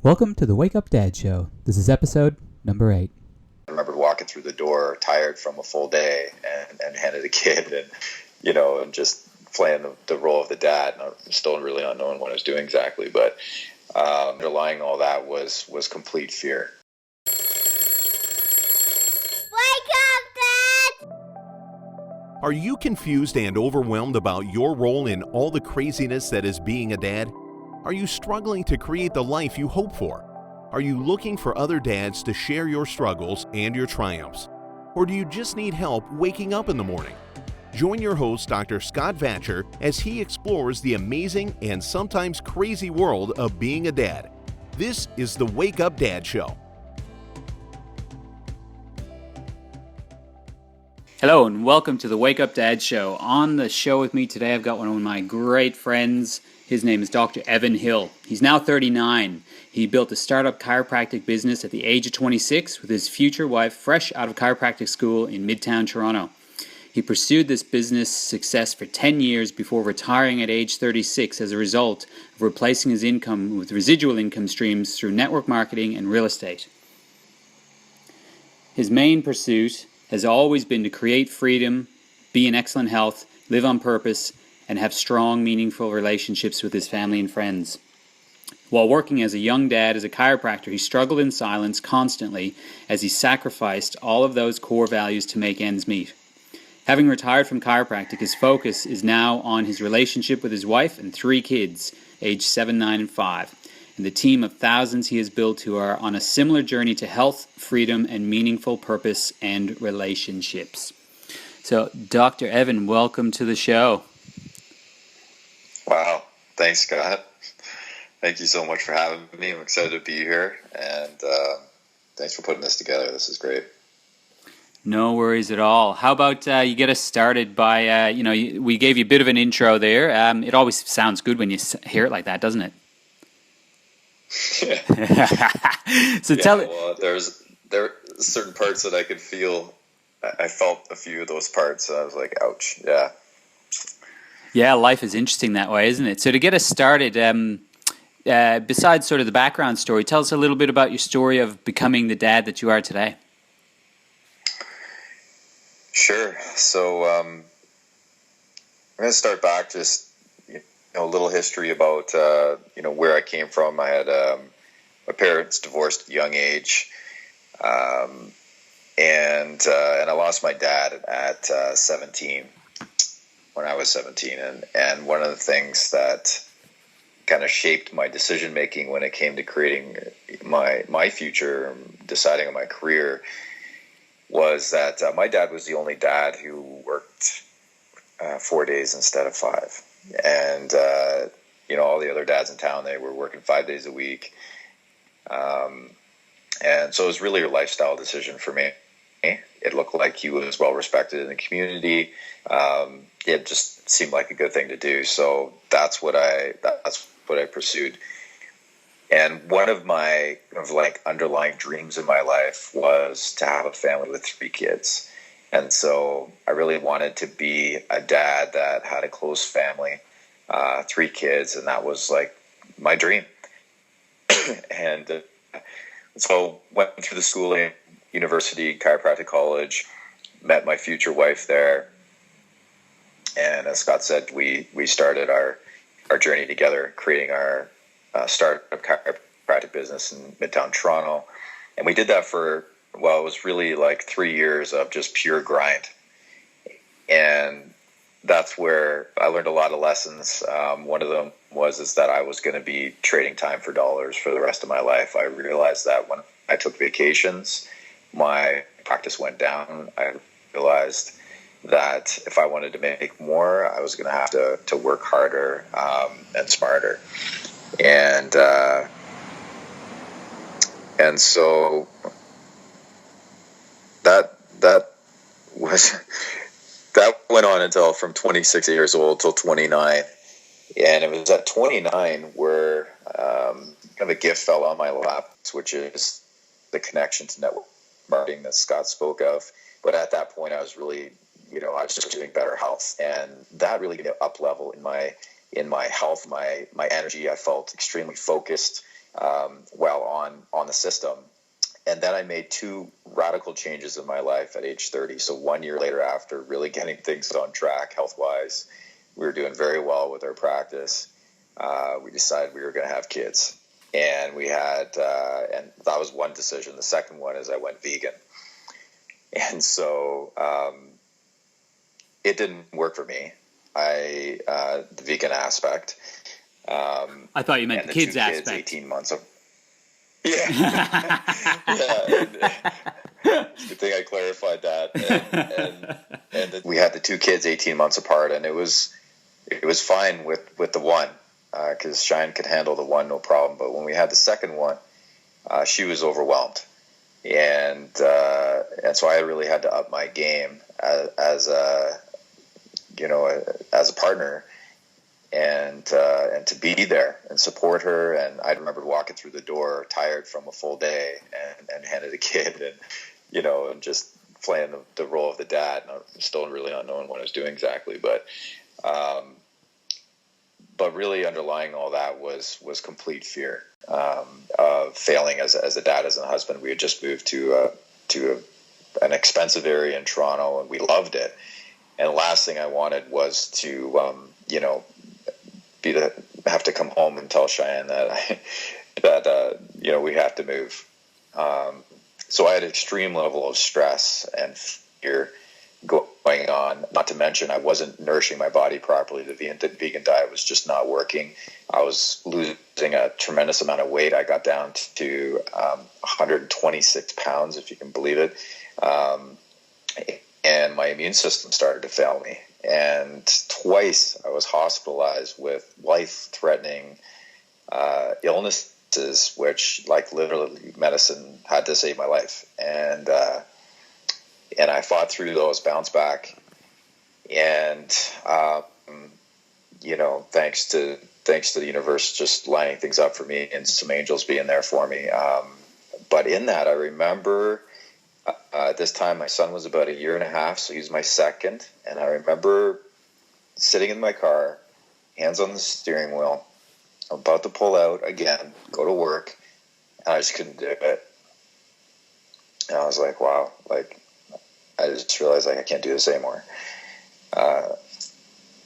Welcome to the Wake Up Dad Show. This is episode number 8. I remember walking through the door tired from a full day and handed a kid and just playing the role of the dad. I'm still really not knowing what I was doing exactly, but underlying all that was complete fear. Wake up, Dad! Are you confused and overwhelmed about your role in all the craziness that is being a dad? Are you struggling to create the life you hope for? Are you looking for other dads to share your struggles and your triumphs? Or do you just need help waking up in the morning? Join your host, Dr. Scott Vatcher, as he explores the amazing and sometimes crazy world of being a dad. This is the Wake Up Dad Show. Hello and welcome to the Wake Up Dad Show. On the show with me today, I've got one of my great friends. His name is Dr. Evan Hill. He's now 39. He built a startup chiropractic business at the age of 26 with his future wife fresh out of chiropractic school in midtown Toronto. He pursued this business success for 10 years before retiring at age 36 as a result of replacing his income with residual income streams through network marketing and real estate. His main pursuit has always been to create freedom, be in excellent health, live on purpose, and have strong, meaningful relationships with his family and friends. While working as a young dad as a chiropractor, he struggled in silence constantly as he sacrificed all of those core values to make ends meet. Having retired from chiropractic, his focus is now on his relationship with his wife and 3 kids, aged 7, 9, and 5, and the team of thousands he has built who are on a similar journey to health, freedom, and meaningful purpose and relationships. So, Dr. Evan, welcome to the show. Wow. Thanks, Scott. Thank you so much for having me. I'm excited to be here, and thanks for putting this together. This is great. No worries at all. How about you get us started by, we gave you a bit of an intro there. It always sounds good when you hear it like that, doesn't it? So tell it. Well, there are certain parts that I could feel. I felt a few of those parts. So I was like, ouch. Yeah. Yeah, life is interesting that way, isn't it? So to get us started, besides sort of the background story, tell us a little bit about your story of becoming the dad that you are today. Sure. So I'm going to start back just a little history about where I came from. I had my parents divorced at a young age, and I lost my dad at 17. When I was 17, and one of the things that kind of shaped my decision making when it came to creating my future, deciding on my career, was that my dad was the only dad who worked 4 days instead of 5, and all the other dads in town, they were working 5 days a week, and so it was really a lifestyle decision for me. It looked like he was well respected in the community. It just seemed like a good thing to do. So that's what I pursued. And one of my underlying dreams in my life was to have a family with 3 kids. And so I really wanted to be a dad that had a close family, 3 kids, and that was like my dream. And so went through the schooling, university, chiropractic college, met my future wife there. And as Scott said, we started our journey together, creating our startup chiropractic business in midtown Toronto. And we did that for, it was really like 3 years of just pure grind. And that's where I learned a lot of lessons. One of them is that I was going to be trading time for dollars for the rest of my life. I realized that when I took vacations, my practice went down. I realized that if I wanted to make more, I was going to have to work harder and smarter. And so that went on until from 26 years old till 29. And it was at 29 where kind of a gift fell on my lap, which is the connection to network marketing that Scott spoke of. But at that point, I was really, I was just doing better health, and that really gave me an up level in my health, my energy. I felt extremely focused, on the system. And then I made 2 radical changes in my life at age 30. So 1 year later, after really getting things on track health-wise, we were doing very well with our practice. We decided we were going to have kids. And we had, and that was one decision. The second one is I went vegan. And so it didn't work for me. The vegan aspect. I thought you meant the kids aspect. 18 months of. Yeah. It's a good thing I clarified that. And we had the 2 kids 18 months apart, and it was fine with the one, because Cheyenne could handle the one, no problem. But when we had the second one, she was overwhelmed. And so I really had to up my game as a partner, and to be there and support her. And I remember walking through the door tired from a full day and handed a kid, and just playing the role of the dad, still really not knowing what I was doing exactly, but really underlying all that was complete fear of failing as a dad, as a husband. We had just moved to an expensive area in Toronto, and we loved it. And the last thing I wanted was to, have to come home and tell Cheyenne that we have to move. So I had an extreme level of stress and fear going on. Not to mention, I wasn't nourishing my body properly. The vegan diet was just not working. I was losing a tremendous amount of weight. I got down to 126 pounds, if you can believe it. And my immune system started to fail me. And twice I was hospitalized with life-threatening illnesses, which, like, literally medicine had to save my life. And I fought through those, bounced back, and thanks to the universe just lining things up for me and some angels being there for me. But in that, I remember at this time my son was about 1.5 years, so he was my second, and I remember sitting in my car, hands on the steering wheel, about to pull out again, go to work, and I just couldn't do it. And I was like, wow, like, I just realized, like, I can't do this anymore.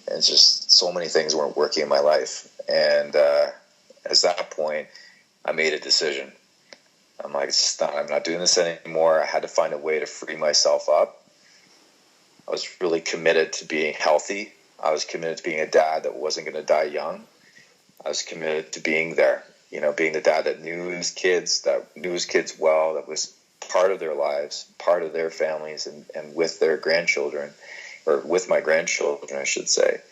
It's just so many things weren't working in my life. And at that point, I made a decision. I'm like, I'm not doing this anymore. I had to find a way to free myself up. I was really committed to being healthy. I was committed to being a dad that wasn't going to die young. I was committed to being there, being the dad that knew his kids well, that was part of their lives, part of their families, and with their grandchildren, or with my grandchildren, I should say.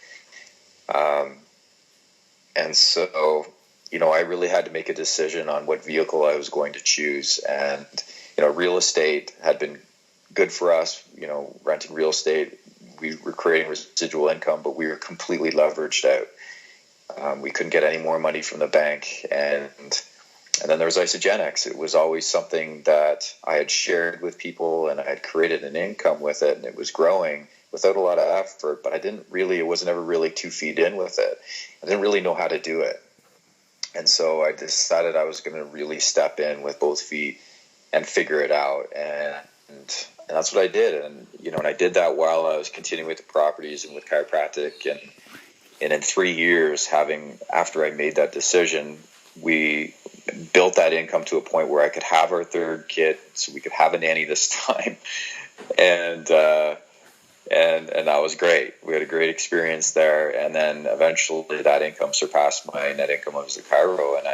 And so, I really had to make a decision on what vehicle I was going to choose. And, real estate had been good for us, renting real estate. We were creating residual income, but we were completely leveraged out. We couldn't get any more money from the bank. And then there was Isogenics. It was always something that I had shared with people, and I had created an income with it, and it was growing without a lot of effort, but it wasn't ever really 2 feet in with it. I didn't really know how to do it. And so I decided I was going to really step in with both feet and figure it out. And that's what I did. And, and I did that while I was continuing with the properties and with chiropractic. And in 3 years, after I made that decision, we built that income to a point where I could have our third kid, so we could have a nanny this time. And that was great. We had a great experience there. And then eventually that income surpassed my net income as a chiro. And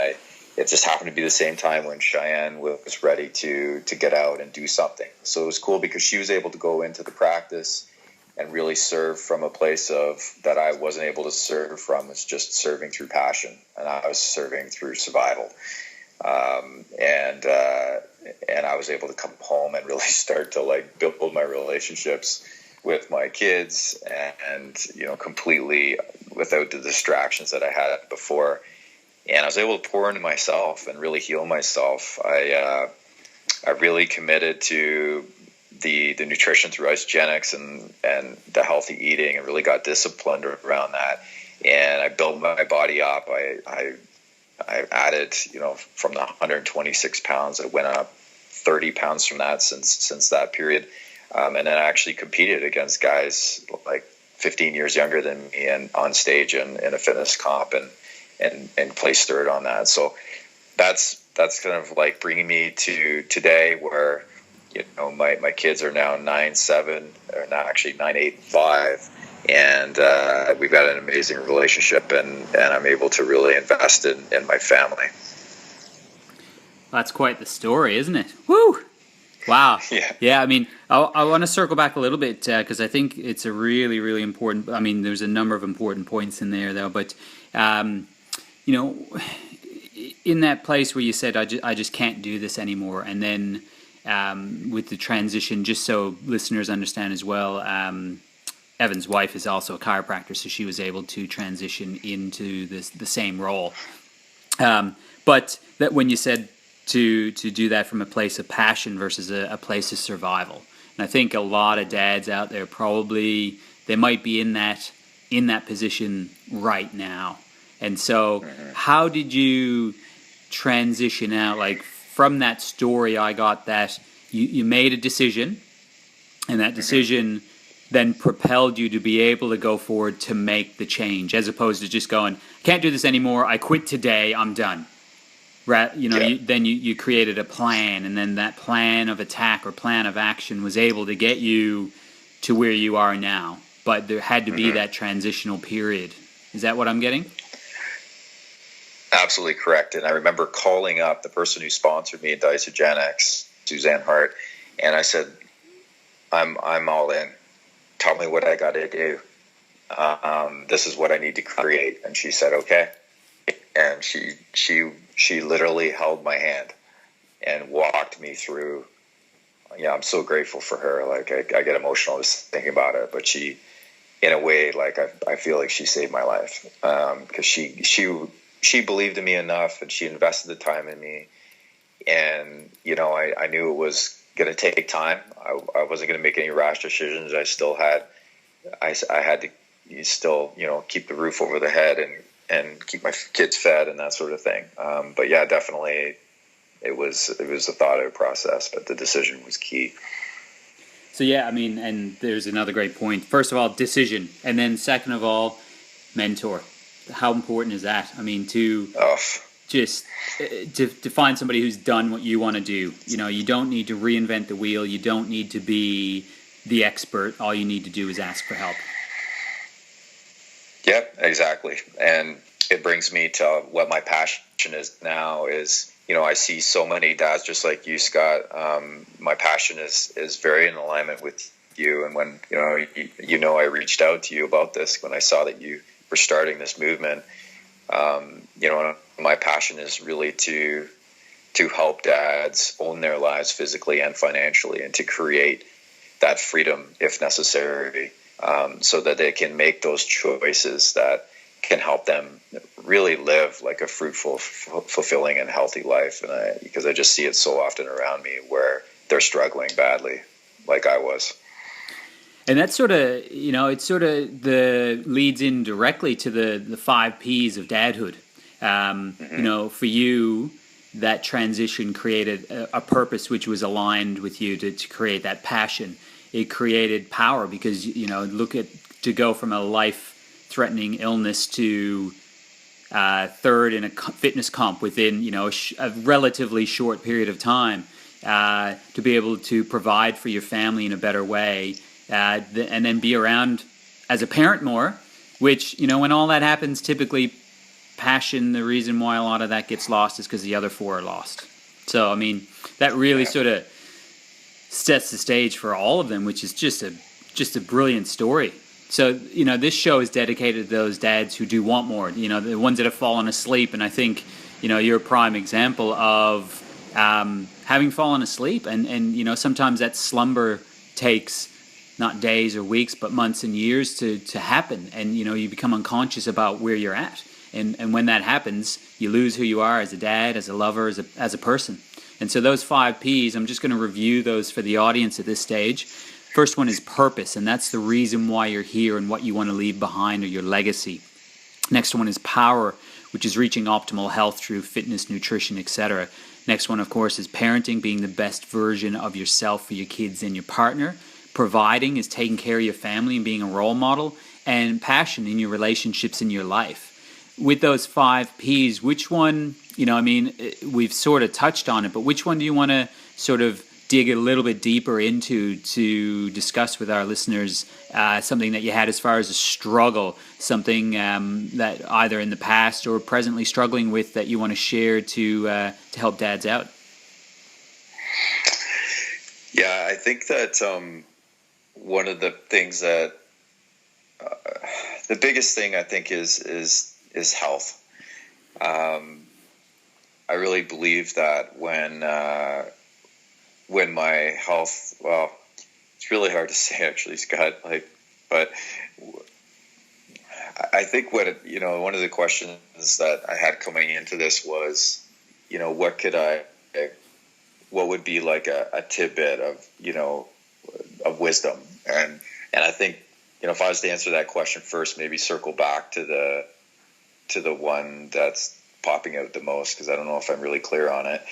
it just happened to be the same time when Cheyenne was ready to get out and do something. So it was cool because she was able to go into the practice and really serve from a place that I wasn't able to serve from. It's just serving through passion, and I was serving through survival. And I was able to come home and really start to build my relationships with my kids, and completely without the distractions that I had before. And I was able to pour into myself and really heal myself. I really committed to the nutrition through Isogenics and the healthy eating, and really got disciplined around that. And I built my body up. I I added, from the 126 pounds, I went up 30 pounds from that since that period. And then I actually competed against guys like 15 years younger than me and on stage and in a fitness comp and placed third on that. So that's kind of like bringing me to today where, my kids are now 9, 7, or now actually 9, 8, 5. And we've got an amazing relationship, and I'm able to really invest in my family. That's quite the story, isn't it? Woo! Wow. Yeah. I mean, I want to circle back a little bit because I think it's a really, really important. I mean, there's a number of important points in there, though. But in that place where you said, I just can't do this anymore, and then with the transition, just so listeners understand as well. Evan's wife is also a chiropractor, so she was able to transition into the same role. But that when you said to do that from a place of passion versus a place of survival, and I think a lot of dads out there they might be in that position right now. And so, how did you transition out? Like from that story, I got that you made a decision, and that decision then propelled you to be able to go forward to make the change, as opposed to just going, can't do this anymore, I quit today, I'm done. Then you created a plan, and then that plan of attack or plan of action was able to get you to where you are now. But there had to be that transitional period. Is that what I'm getting? Absolutely correct. And I remember calling up the person who sponsored me at Dysogenics, Suzanne Hart, and I said, I'm all in. Tell me what I got to do. This is what I need to create. And she said, okay. And she literally held my hand and walked me through. Yeah, I'm so grateful for her. Like I get emotional just thinking about it, but she, in a way, like I feel like she saved my life because she believed in me enough, and she invested the time in me. And I knew it was going to take time. I wasn't going to make any rash decisions. I had to still, keep the roof over the head and keep my kids fed and that sort of thing. But yeah, definitely it was a thought out process, but the decision was key. So yeah, I mean, and there's another great point. First of all, decision. And then second of all, mentor. How important is that? I mean, to find somebody who's done what you want to do. You don't need to reinvent the wheel. You don't need to be the expert. All you need to do is ask for help. Yep, exactly. And it brings me to what my passion is now is, I see so many dads just like you, Scott. My passion is very in alignment with you. And when, I reached out to you about this, when I saw that you were starting this movement, my passion is really to help dads own their lives physically and financially, and to create that freedom if necessary, so that they can make those choices that can help them really live like a fruitful, fulfilling, and healthy life. And because I just see it so often around me where they're struggling badly, like I was. And that's sort of, it sort of leads in directly to the 5 Ps of dadhood. For you, that transition created a purpose which was aligned with you to create that passion. It created power because, to go from a life-threatening illness to third in a fitness comp within, a relatively short period of time, to be able to provide for your family in a better way, and then be around as a parent more, which, when all that happens, typically passion, the reason why a lot of that gets lost is because the other 4 are lost. So, I mean, that really sort of sets the stage for all of them, which is just a brilliant story. So, this show is dedicated to those dads who do want more, the ones that have fallen asleep. And I think, you're a prime example of having fallen asleep. And sometimes that slumber takes not days or weeks, but months and years to happen. And, you become unconscious about where you're at. And when that happens, you lose who you are as a dad, as a lover, as a person. And so those 5 Ps, I'm just going to review those for the audience at this stage. First one is purpose, and that's the reason why you're here and what you want to leave behind, or your legacy. Next one is power, which is reaching optimal health through fitness, nutrition, etc. Next one, of course, is parenting, being the best version of yourself for your kids and your partner. Providing is taking care of your family and being a role model. And passion in your relationships in your life. With those 5 P's, which one, we've sort of touched on it, but which one do you want to sort of dig a little bit deeper into to discuss with our listeners, something that you had as far as a struggle, something that either in the past or presently struggling with that you want to share to help dads out? Yeah, I think that one of the things that the biggest thing I think is health. I really believe that when my health, well, it's really hard to say actually, Scott, but I think one of the questions that I had coming into this was, what would be like a tidbit of wisdom. And I think, if I was to answer that question first, maybe circle back to the one that's popping out the most, because I don't know if I'm really clear on it,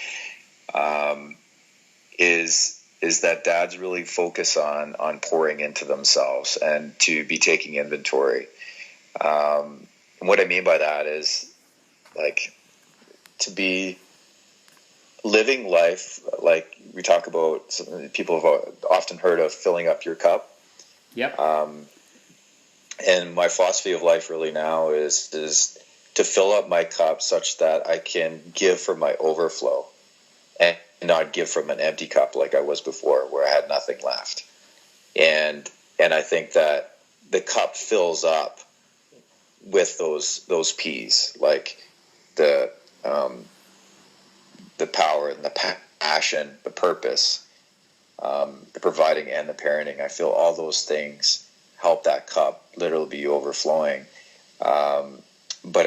is that dads really focus on pouring into themselves and to be taking inventory. And what I mean by that is to be living life, like we talk about, people have often heard of filling up your cup. Yep. And my philosophy of life really now is to fill up my cup such that I can give from my overflow and not give from an empty cup like I was before, where I had nothing left. And I think that the cup fills up with those P's, like the power and the passion, the purpose, the providing and the parenting. I feel all those things help that cup literally be overflowing. But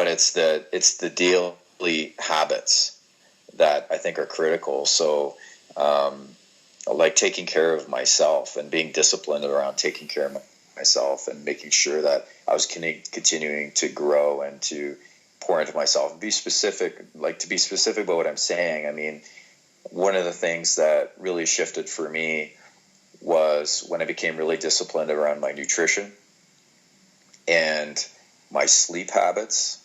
it's the daily habits that I think are critical. So, like taking care of myself and being disciplined around taking care of myself and making sure that I was continuing to grow and to pour into myself. Be specific about what I'm saying. I mean, one of the things that really shifted for me was when I became really disciplined around my nutrition and my sleep habits.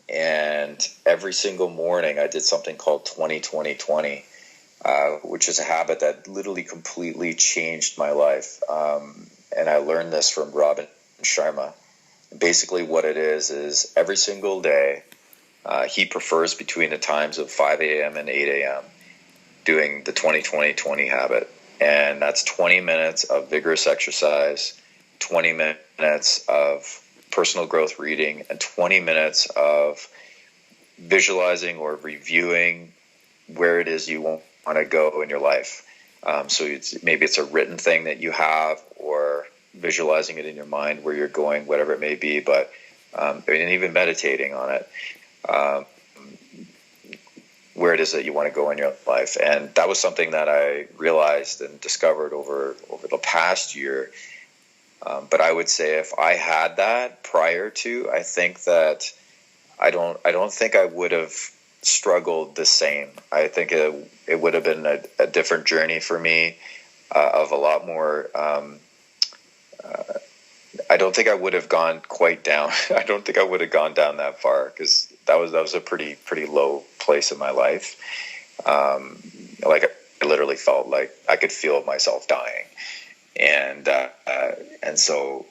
And every single morning I did something called 20-20-20, which is a habit that literally completely changed my life. And I learned this from Robin Sharma. Basically what it is every single day, he prefers between the times of 5 a.m. and 8 a.m. doing the 20-20-20 habit. And that's 20 minutes of vigorous exercise, 20 minutes of personal growth reading, and 20 minutes of visualizing or reviewing where it is you want to go in your life. So maybe it's a written thing that you have, or visualizing it in your mind where you're going, whatever it may be, but and even meditating on it, where it is that you want to go in your life. And that was something that I realized and discovered over the past year. But I would say if I had that prior to, I think that I don't think I would have struggled the same. I think it would have been a different journey for me, of a lot more. I don't think I would have gone quite down. I don't think I would have gone down that far, because that was a pretty low place in my life. Like I literally felt like I could feel myself dying, and so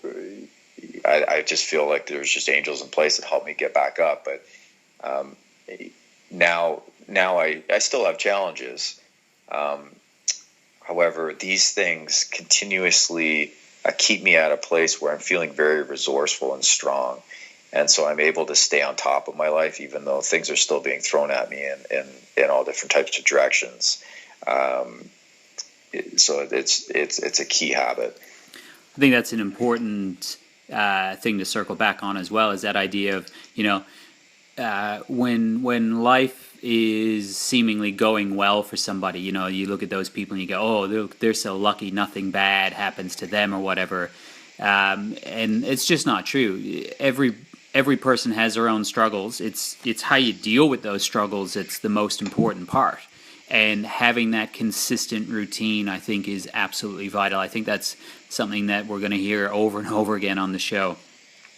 I just feel like there's just angels in place that helped me get back up. But now I still have challenges. However, these things continuously keep me at a place where I'm feeling very resourceful and strong. And so I'm able to stay on top of my life, even though things are still being thrown at me in all different types of directions. So it's a key habit. I think that's an important thing to circle back on as well, is that idea of, when life is seemingly going well for somebody, you look at those people and you go, oh, they're so lucky, nothing bad happens to them or whatever. And it's just not true. every person has their own struggles. It's how you deal with those struggles that's the most important part. And having that consistent routine, I think, is absolutely vital. I think that's something that we're going to hear over and over again on the show.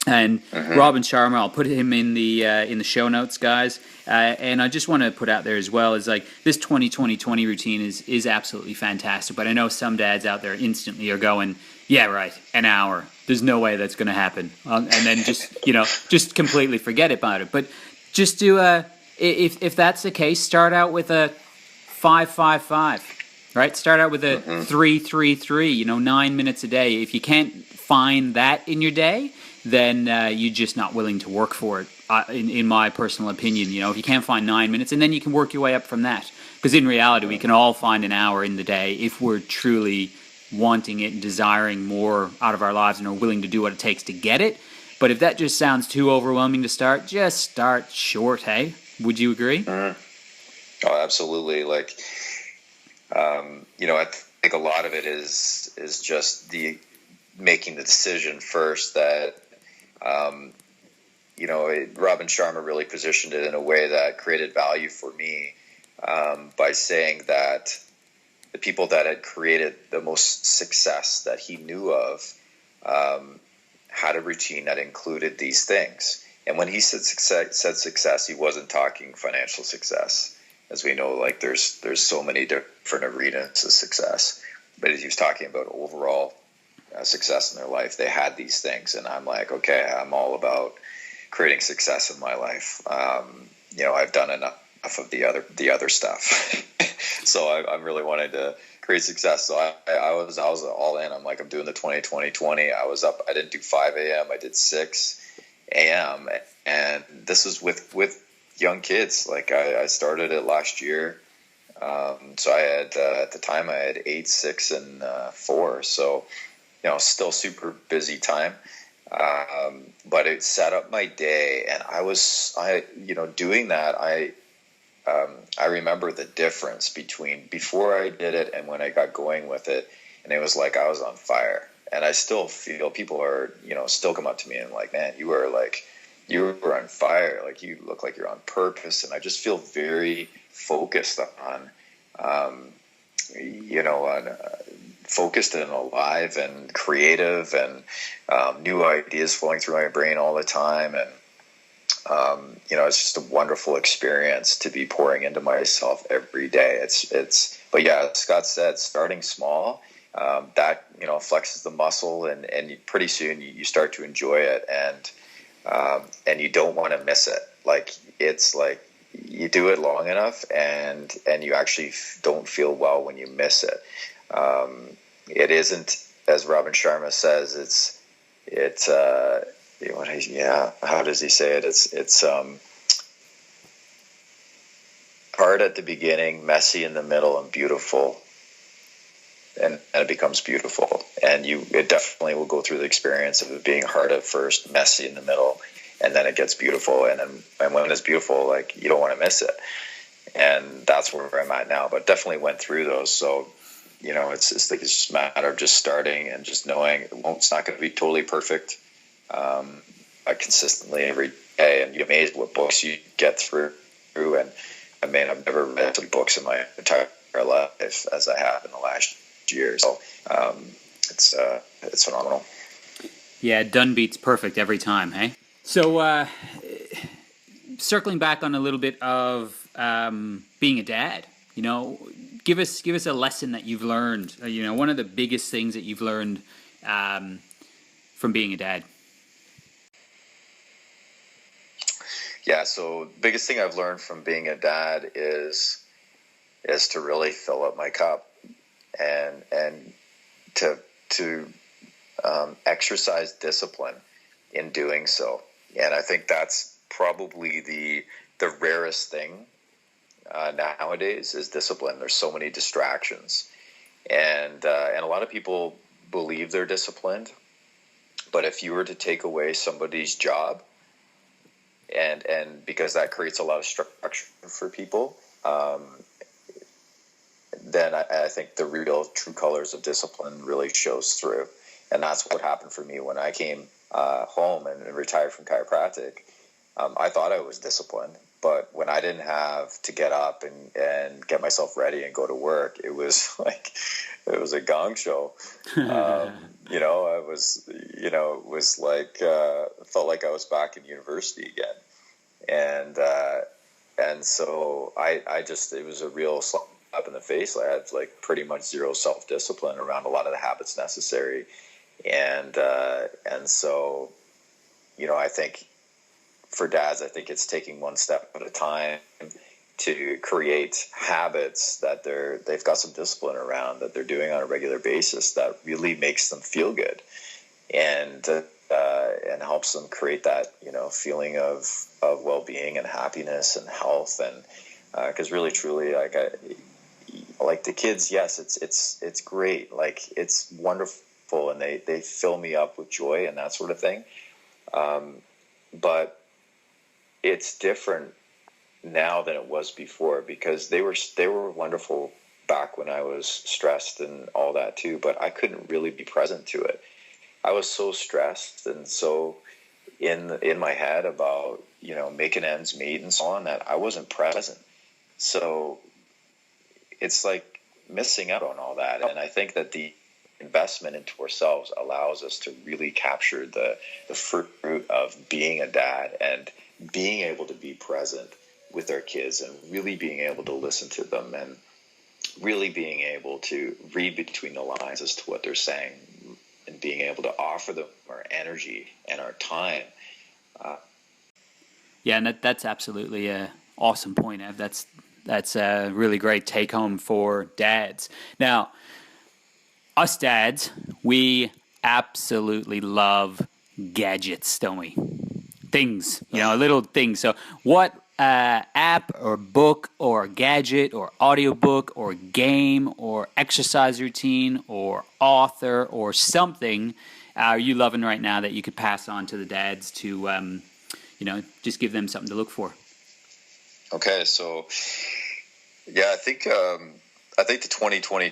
And Robin Sharma, I'll put him in the show notes, guys. And I just want to put out there as well is like this 20-20-20 routine is absolutely fantastic. But I know some dads out there instantly are going, yeah, right, an hour. There's no way that's going to happen, and then just completely forget about it. But just do if that's the case, start out with a 5-5-5, right? Start out with a 3-3-3. 9 minutes a day. If you can't find that in your day, then you're just not willing to work for it, in my personal opinion. If you can't find 9 minutes, and then you can work your way up from that. Because in reality, we can all find an hour in the day if we're truly wanting it and desiring more out of our lives and are willing to do what it takes to get it. But if that just sounds too overwhelming to start, just start short, hey? Would you agree? Oh, absolutely. Like, I think a lot of it is just making the decision first that, Robin Sharma really positioned it in a way that created value for me, by saying that the people that had created the most success that he knew of had a routine that included these things. And when he said success, he wasn't talking financial success. As we know, like there's so many different arenas of success. But as he was talking about overall success in their life, they had these things. And I'm like, okay, I'm all about creating success in my life. I've done enough of the other stuff. So I'm really wanting to create success. So I was all in. I'm like, I'm doing the 20-20-20. I was up. I didn't do 5 a.m. I did 6 a.m. And this was with young kids. Like I started it last year. So I had at the time I had 8, 6, and 4. So still super busy time. But it set up my day, and doing that. I remember the difference between before I did it and when I got going with it, and it was like I was on fire. And I still feel people are, still come up to me and like, man, you were on fire. Like you look like you're on purpose. And I just feel very focused on focused and alive and creative and new ideas flowing through my brain all the time. And it's just a wonderful experience to be pouring into myself every day. But yeah, as Scott said, starting small, that, flexes the muscle, and pretty soon you start to enjoy it, and you don't want to miss it. Like, it's like you do it long enough and you actually don't feel well when you miss it. It isn't, as Robin Sharma says, how does he say it? It's hard at the beginning, messy in the middle, and beautiful. And it becomes beautiful. And it definitely will go through the experience of it being hard at first, messy in the middle, and then it gets beautiful. And when it's beautiful, like, you don't want to miss it. And that's where I'm at now. But definitely went through those. So, it's just a matter of just starting and just knowing it's not going to be totally perfect. Consistently every day, and you're amazed what books you get through. And I mean, I've never read some books in my entire life as I have in the last year. So it's phenomenal. Yeah, done beats perfect every time, hey? So circling back on a little bit of being a dad, give us a lesson that you've learned. One of the biggest things that you've learned from being a dad. Yeah, so the biggest thing I've learned from being a dad is to really fill up my cup and to exercise discipline in doing so. And I think that's probably the rarest thing nowadays is discipline. There's so many distractions, and a lot of people believe they're disciplined, but if you were to take away somebody's job, and because that creates a lot of structure for people, then I think the real true colors of discipline really shows through. And that's what happened for me when I came home and retired from chiropractic. I thought I was disciplined, but when I didn't have to get up and get myself ready and go to work, it was like, it was a gong show. It was like, felt like I was back in university again. And so I just, it was a real slap in the face. I had like pretty much zero self-discipline around a lot of the habits necessary. And so, I think for dads, I think it's taking one step at a time to create habits that they've got some discipline around, that they're doing on a regular basis, that really makes them feel good, and helps them create that feeling of well-being and happiness and health. And because really truly, like the kids, yes, it's great, like it's wonderful, and they fill me up with joy and that sort of thing, but it's different now than it was before, because they were wonderful back when I was stressed and all that too, but I couldn't really be present to it. I was so stressed and so in my head about making ends meet and so on, that I wasn't present. So it's like missing out on all that. And I think that the investment into ourselves allows us to really capture the fruit of being a dad, and being able to be present with our kids, and really being able to listen to them, and really being able to read between the lines as to what they're saying, and being able to offer them our energy and our time. Yeah, and that's absolutely a awesome point, Ev. That's a really great take home for dads. Now, us dads, we absolutely love gadgets, don't we? Things, little things. So what app or book or gadget or audiobook or game or exercise routine or author or something are you loving right now that you could pass on to the dads to, just give them something to look for? Okay, so yeah, I think the 2020,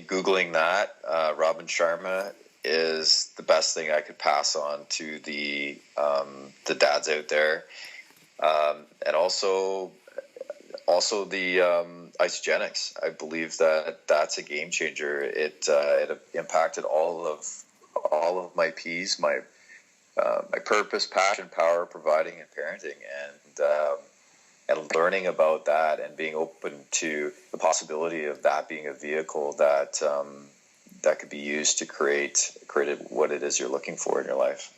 Googling that, Robin Sharma, is the best thing I could pass on to the dads out there, and also the Isogenics. I believe that's a game changer. It impacted all of my P's, my purpose, passion, power, providing, and parenting, and learning about that, and being open to the possibility of that being a vehicle that could be used to create what it is you're looking for in your life.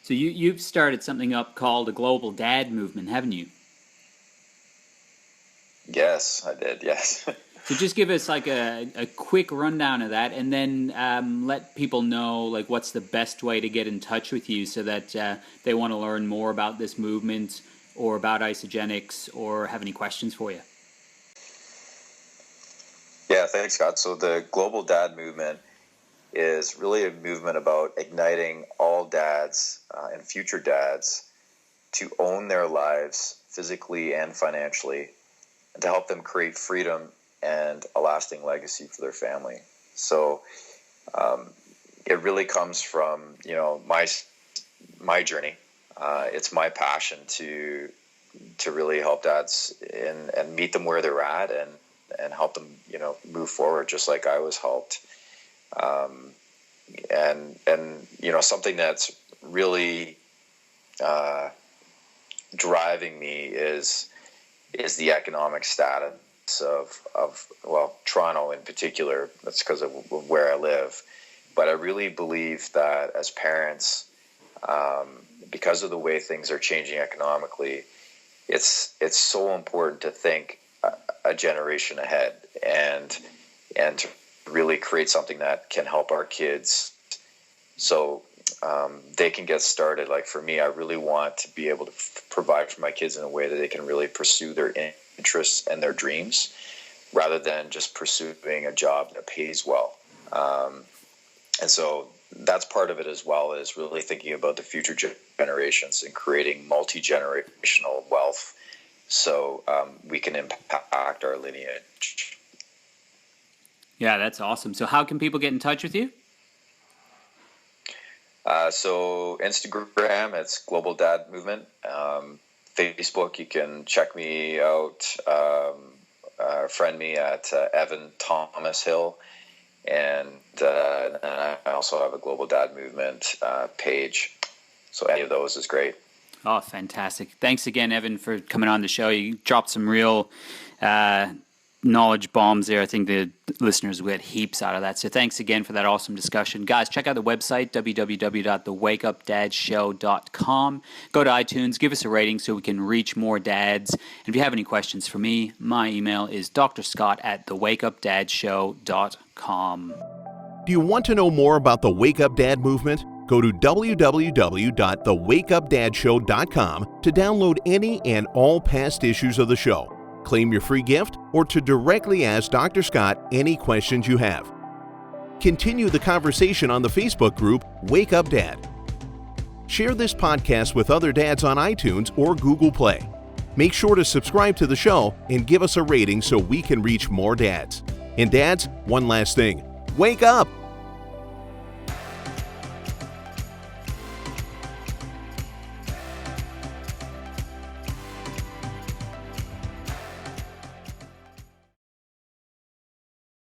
So you've started something up called a Global Dad Movement, haven't you? Yes, I did. Yes. So just give us like a quick rundown of that, and then let people know like what's the best way to get in touch with you, so that they want to learn more about this movement or about Isogenics, or have any questions for you. Yeah, thanks, Scott. So the Global Dad Movement is really a movement about igniting all dads and future dads to own their lives physically and financially, and to help them create freedom and a lasting legacy for their family. So it really comes from my journey. It's my passion to really help dads and meet them where they're at, and help them move forward just like I was helped. And something that's really driving me is the economic status of Toronto in particular. That's because of where I live. But I really believe that as parents, because of the way things are changing economically, it's so important to think a generation ahead, and to really create something that can help our kids, so they can get started. Like for me, I really want to be able to provide for my kids in a way that they can really pursue their interests and their dreams, rather than just pursuing a job that pays well. And so that's part of it, as well as really thinking about the future generations and creating multi-generational wealth, so we can impact our lineage. Yeah, that's awesome. So how can people get in touch with you? So Instagram, it's Global Dad Movement. Facebook, you can check me out, friend me at Evan Thomas Hill. And I also have a Global Dad Movement page. So any of those is great. Oh, fantastic. Thanks again, Evan, for coming on the show. You dropped some real knowledge bombs there. I think the listeners will get heaps out of that. So thanks again for that awesome discussion. Guys, check out the website, www.thewakeupdadshow.com. Go to iTunes, give us a rating so we can reach more dads. And if you have any questions for me, my email is drscott@thewakeupdadshow.com. Do you want to know more about the Wake Up Dad movement? Go to www.thewakeupdadshow.com to download any and all past issues of the show, claim your free gift, or to directly ask Dr. Scott any questions you have. Continue the conversation on the Facebook group Wake Up Dad. Share this podcast with other dads on iTunes or Google Play. Make sure to subscribe to the show and give us a rating so we can reach more dads. And dads, one last thing. Wake up!